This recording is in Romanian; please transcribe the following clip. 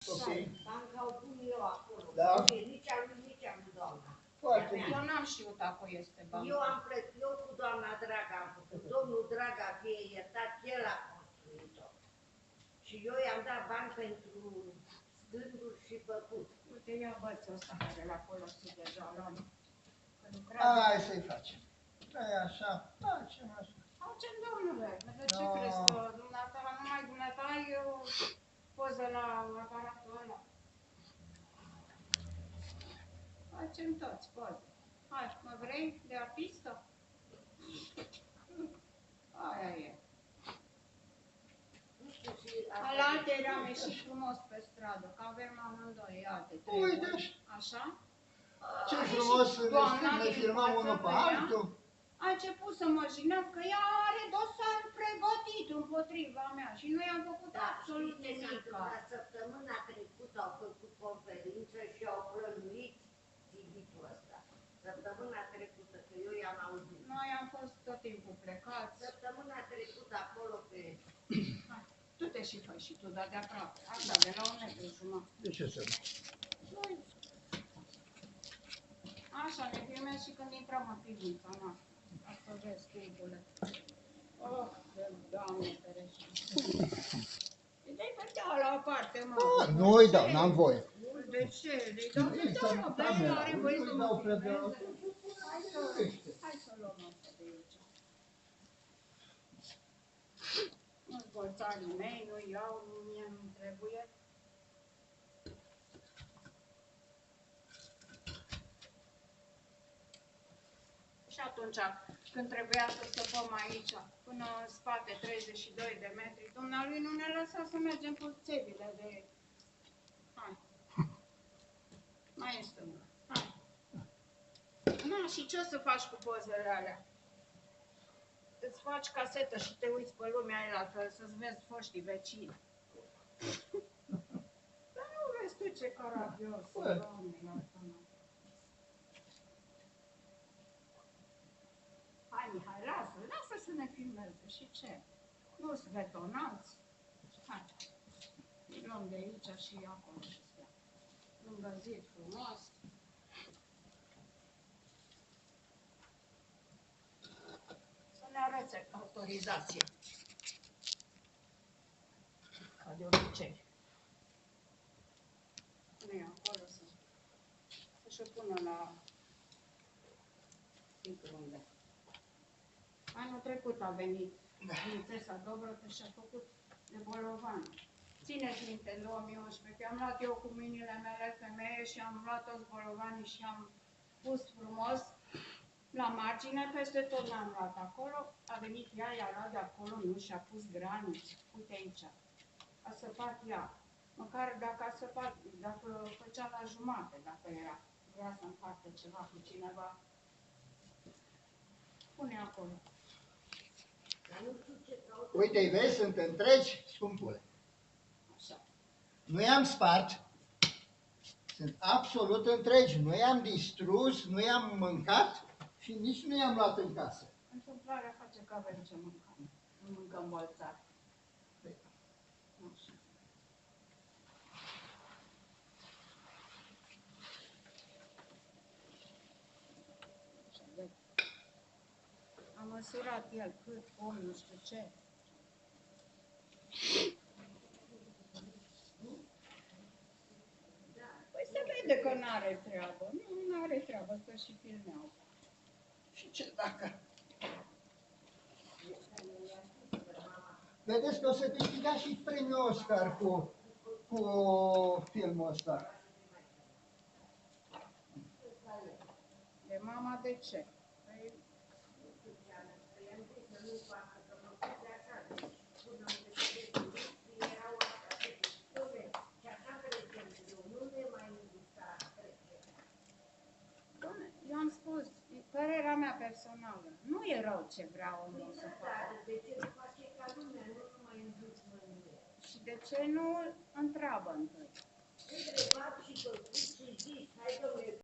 copii. Am că au pun eu acolo. Da. Nici a lui doamna. Foarte bine. Eu n-am știut acolo este banca. Eu cu doamna Draga am făcut. Domnul Draga, fie iertat, el a construit-o. Și eu i-am dat bani pentru stânduri și făcut. Uite, ia bățul ăsta care l-a folosit deja la că Hai să-i facem. Da, așa, facem așa. Facem, domnule, de ce Da. crezi că dumneata, numai dumneata ai o poză la aparatul ăla? Facem toți poze. Hai, mă vrei de artistă? Aia e. Nu știu și... Alaltă eram ieșit frumos pe stradă, că avem amândoi, iată, Uite, așa? ce frumos ne filmăm unul pe altul. A început să mă jinăm că ea are dosar pregătit împotriva mea și noi am făcut absolut nimic. Săptămâna trecută au făcut conferință și au plănuit ziditul ăsta. Săptămâna trecută, că eu i-am auzit. Noi am fost tot timpul plecați. Săptămâna trecută acolo pe... Tu te și fai și tu, dar de aproape. Așa, de la 1 metru jumătate. De ce să nu? Așa, ne filmez și când intrăm în pivnița noastră. Asta vezi, stâlpule. Oh, Doamne ferește. Îi pe la o parte, mă. Nu îi dau, n-am voie. De ce? Le-i dau pe mă, pe el are voie să mă filmeze. Hai să luăm asta de aici. Nu-s bolțarii mei, nu iau, mie nu-mi trebuie. Și atunci, când trebuia să stăpăm aici, până în spate 32 de metri, dumnealui nu ne lăsa să mergem cu țevile de... Hai. Mai în stânga. Hai. Na, și ce o să faci cu pozele alea? Îți faci casetă și te uiți pe lumea aia altfel, să-ți vezi foștii vecini. Dar nu vezi tu ce caragios, Doamne, hai, Mihai, lasă să ne filmeze. Și ce? Nu-s vetonați? Hai, îi luăm de aici și acolo. Lângă zid frumos. Să ne arăți autorizație. Ca de obicei. Nu e acolo să-și o pună la unde. Anul trecut a venit prințesa Dobrătă și a făcut de bolovan. Țineți minte, în 2011, că am luat eu cu mâinile mele femeie și am luat toți bolovanii și am pus frumos la margine, peste tot l-am luat acolo. A venit ea, i-a luat de acolo, nu, și-a pus graniți. Uite aici. A săpat ea. Măcar dacă a săpat, dacă făcea la jumate, dacă era. Vrea să împarte ceva cu cineva. Pune acolo. Uite-i vezi, sunt întregi, scumpule. Așa. Nu i-am spart. Sunt absolut întregi. Nu i-am distrus, nu i-am mâncat și nici nu i-am luat în casă. Întâmplarea face că avem ce mâncăm. Nu mâncăm bolțari. Așa. A măsurat el cât, cum, nu știu ce. Păi se vede că n-are treabă. Nu are treabă, că și filmează. Și ce dacă? Vedeți că o să câștiga și premiul Oscar cu filmul ăsta. De mama de ce? Păi... Eu am spus, părerea mea personală, nu e rău ce vrea omul să facă. De ce nu face ca lumea, nu numai în dușmănie? Și de ce nu întreabă întâi? Întrebat și făcut și zis, hai domnule,